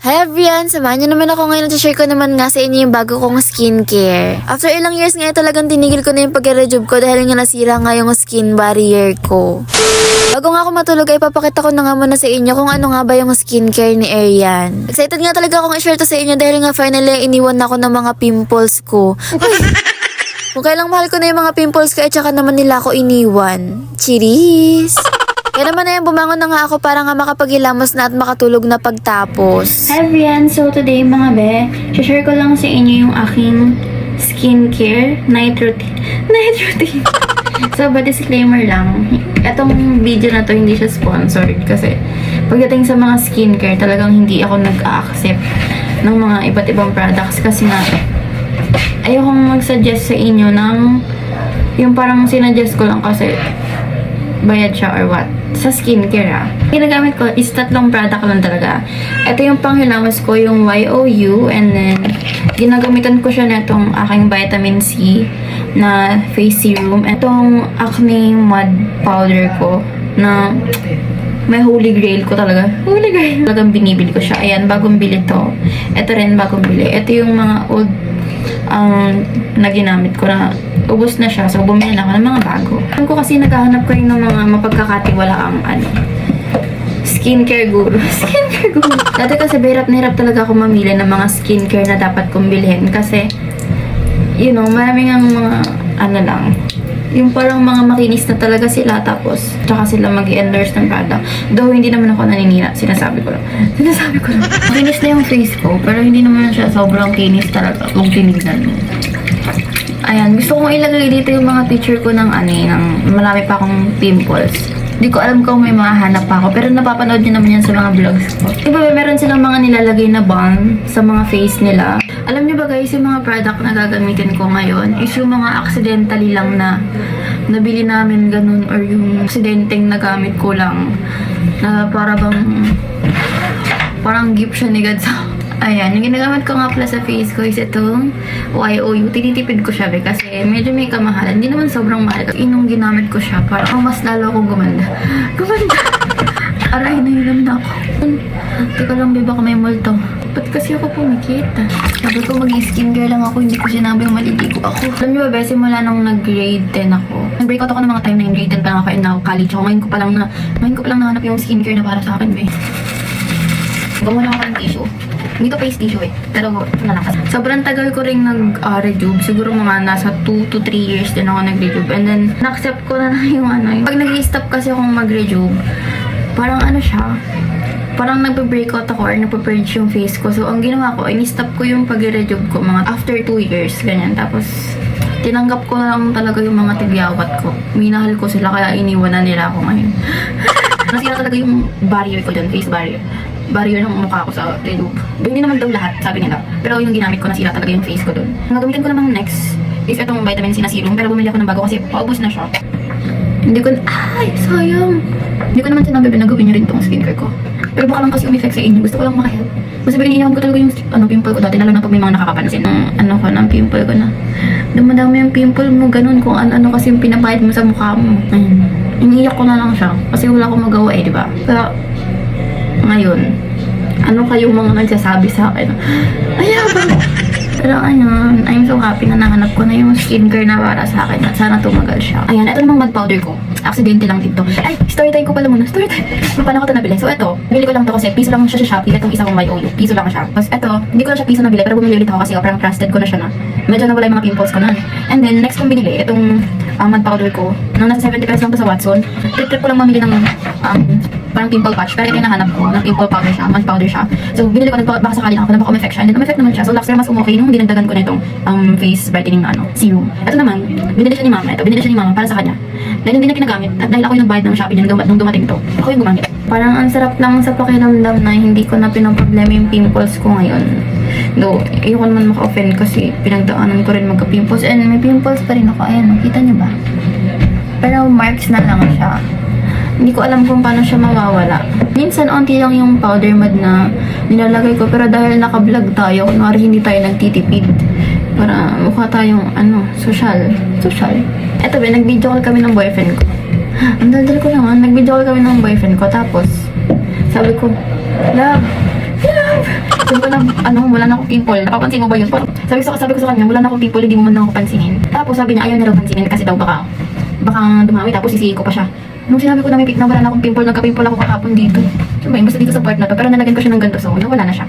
Hi everyone! Samahan niyo naman ako ngayon at share ko naman nga sa inyo yung bago kong skincare. After ilang years nga talagang tinigil ko na yung pag-rejuve ko dahil nga nasira nga yung skin barrier ko. Bago nga ako matulog ay papakita ko na nga muna sa inyo kung ano nga ba yung skincare ni Arian. Excited nga talaga akong i-share to sa inyo dahil nga finally iniwan na ako ng mga pimples ko. Kung kailang mahal ko na yung mga pimples ko at saka naman nila ako iniwan. Cheers! Kaya naman na yan, bumangon na nga ako para nga makapagilamos na at makatulog na pagtapos. Hi everyone! So today mga be, share ko lang sa inyo yung aking skincare night routine. So disclaimer lang, etong video na to hindi siya sponsored kasi pagdating sa mga skincare talagang hindi ako nag-a-accept ng mga iba't ibang products kasi nga ayokong mag-suggest sa inyo ng yung parang sinuggest ko lang kasi bayad siya or what. Sa skincare ginagamit ko is tatlong product lang talaga. Ito yung panghilawas ko, yung YOU, and then ginagamitan ko siya na itong aking vitamin C na face serum. Itong acne mud powder ko na may holy grail ko talaga. Holy grail. Talagang binibili ko siya. Ayan, bagong bili to. Ito rin, bagong bili. Ito yung mga old na ginamit ko na ubos na siya. So, bumili na ako ng mga bago. Alam ko kasi naghahanap ko rin ng mga mapagkakatiwalaang skincare guru. Skincare guru. Dati kasi hirap na hirap talaga ako mamili ng mga skincare na dapat kong bilhin. Kasi, you know, maraming ang mga, yung parang mga makinis na talaga sila tapos tsaka sila mag-endorse ng product. Though hindi naman ako naninira, sinasabi ko lang. Makinis na yung face ko, pero hindi naman siya sobrang kinis talaga kung tinignan mo. Ayan, gusto kong ilagay dito yung mga picture ko ng ng marami pa akong pimples. Hindi ko alam kung may mahanap pa ako, pero napapanood nyo naman yan sa mga vlogs ko. Diba, meron silang mga nilalagay na balm sa mga face nila. Alam nyo ba guys, yung mga product na gagamitin ko ngayon is yung mga accidentally lang na nabili namin ganun or yung aksidenteng nagamit ko lang na parang gift siya ni God sa ayan, yung ginagamit ko nga pala sa face ko is itong YOU. Tinitipid ko siya kasi medyo may kamahalan. Hindi naman sobrang mahal. Inong ginamit ko siya para mas lalo akong gumanda. Aray, nahilam na ako. Teka lang, babe, baka may multo. Ba't kasi ako pumikita? Sabi ko mag-skincare lang ako, hindi ko sinabi yung maliligo ako. Alam niyo ba, simula nung nag-grade 10 ako. Nag-breakout ako ng mga time na yung grade 10 pa lang ako and now college ako. Ngayon ko pa lang nahanap yung skincare na para sa akin, babe. Gumawa ako ng tissue. Hindi to face tissue pero nalakas. Sobrang tagal ko ring nag-rejuve. Siguro mga nasa 2 to 3 years din ako nag-rejuve. And then, na-accept ko na yung Pag nag-i-stop kasi akong mag-rejuve, parang siya, parang nagpe-breakout ako or nagpe-purge yung face ko. So, ang ginawa ko, in-stop ko yung pag-rejuve ko mga after 2 years, ganyan. Tapos, tinanggap ko na lang talaga yung mga tigyawat ko. Minahal ko sila, kaya iniwan na nila ako ngayon. Nasira talaga yung barrier ko dun, face barrier ng mukha ko sa rejuve. Hindi naman daw lahat, sabi nila. Pero yung ginamit ko, nasira talaga yung face ko dun. Ang gagamitin ko namang next is itong vitamin C na serum. Pero bumili ako ng bago kasi paubos na siya. Sayang. Hindi ko naman sinabi na gawin niyo rin itong skincare ko. Pero baka lang kasi umeffect sa inyo. Gusto ko lang makahelp. Kasi iniiyakan ko talaga yung pimple ko dati. Lalo na pag may mga nakakapansin ng pimple ko na. Dumadami yung pimple mo, ganun. Kung ano kasi yung pinapahid mo sa mukha mo. Ayun. Iniiyak ko na lang siya. Kasi wala akong magawa diba? Pero, ngayon, ano kayong mga nagsasabi sa akin? Pero ayun, I'm so happy na nahanap ko na yung skincare na para sa akin at sana tumagal siya. Ayan, ito namang mud powder ko. Aksidente lang dito. Ay, story time ko pala muna. Story time. Paano ko ito nabili? So ito, bili ko lang to kasi piso lang siya sa Shopee. Itong isa kong YOU. Piso lang siya. Tapos ito, hindi ko na siya piso nabili pero bumili ulit ako kasi parang trusted ko na siya na. Medyo nawala yung mga pimples ko na. And then, next kong binili, itong mud powder ko. Nung nasa 70 pesos lang to sa Watson. Trip ko lang mamili ng parang pimple patch. Pero ito yung nahanap ko ng pimple powder siya, mud powder siya. So, binili ko, baka sakali lang ako na baka umeffect siya. And then, umeffect naman siya. So, last year mas umokay nung dinagdagan ko na itong face brightening serum. Ito naman, binili siya ni mama. Ito, binili siya ni mama para sa kanya. Dahil hindi na ginagamit. At dahil ako yung nagbayad ng Shopee niya nung dumating to. Ako yung gumamit. Parang ang sarap lang sa pakiramdam na hindi ko na pinoproblema yung pimples ko ngayon. Though, ayoko naman maka-offend kasi pinagdaanan ko rin magka-pimples. And may pimples pa rin ako. Ayan, nakita niyo ba? Pero marks na lang siya. Hindi ko alam kung paano siya mawawala. Minsan, onti lang yung powder mud na nilalagay ko. Pero dahil naka-vlog tayo, kunwari hindi tayo nagtitipid. Para mukha tayong, social. Eto ba, nag-video call kami ng boyfriend ko. Ang daldal ko naman, nag-video call kami ng boyfriend ko. Tapos, sabi ko, love, Sabi ko na, wala na akong pimple. Napapansin mo ba yun? Parang, sabi ko sa kanya, wala na akong pimple, hindi mo man lang ako pansinin. Tapos sabi niya, ayaw na raw pansinin kasi daw baka dumawi. Tapos sisihin ko pa siya. Nung sinabi ko na wala na akong pimple, nagka-pimple ako kahapon dito. So, basta dito sa part na to. Pero nalagyan ko siya ng ganito, so nawala na siya.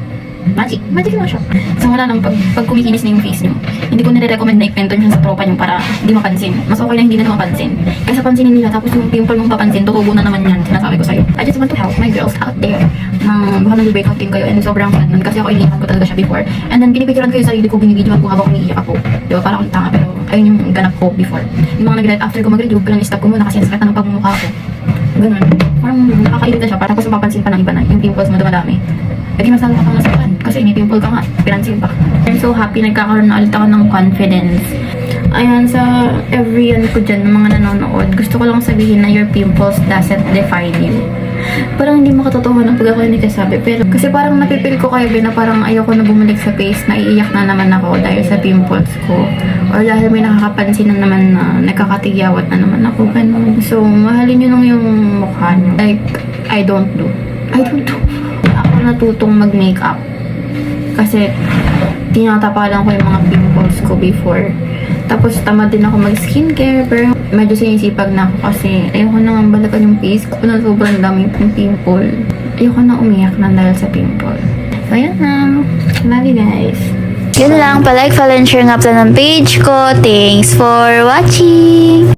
Magic lang siya. So wala nang pag kumikinis na yung face nyo. Hindi ko nire-recommend na ipento nyo sa tropa nyo para hindi mapansin. Mas okay na hindi na mapansin. Kaysa pansinin nila tapos yung pimple mong papansin, tutubo na naman yan. Sinasabi ko sa'yo. I just want to help my girls out there na baka nag-breakout team kayo and sobrang fan nun kasi ako iniiwan ko talaga siya before. And then pinipicturean ko yung sarili ko, binibidyoan ko habang umiiyak ako. Diba? Para akong tanga pero ayun yung ganap ko before. Yung mga nag-read after ko mag-rejuve, pinang-stop ko muna kasi sakit na ng pagmumukha ko. Ganun. Parang nakakairita siya para kung mapapansin pa ng iba na yung pimples mo dumadami. Eh di masalo ka pang nasakan kasi may pimple ka nga, pinansin pa. I'm so happy, nagkakaroon na ulit ako ng confidence. Ayan, sa everyone ko dyan, ng mga nanonood, gusto ko lang sabihin na your pimples doesn't define you. Parang hindi makatotohanan ng pag ako yung nagsasabi, pero kasi parang napipil ko kayo na parang ayoko na bumalik sa face na iiyak na naman ako dahil sa pimples ko. Or dahil may nakakapansin na naman na nagkakatigyawat na naman ako, ganun. So, mahalin nyo lang yung mukha nyo. Like, I don't do. Ako natutong mag-makeup. Kasi, tinatapalan ko yung mga pimples ko before. Tapos, tamad din ako mag-skincare. Pero, medyo sinisipag na ako kasi ayoko na nga balakan yung face ko na sobrang dami yung pimple. Ayoko na umiyak na dahil sa pimple. So, ayan na. Love you guys. Yun lang, palike, follow, and share nga pala ng page ko. Thanks for watching!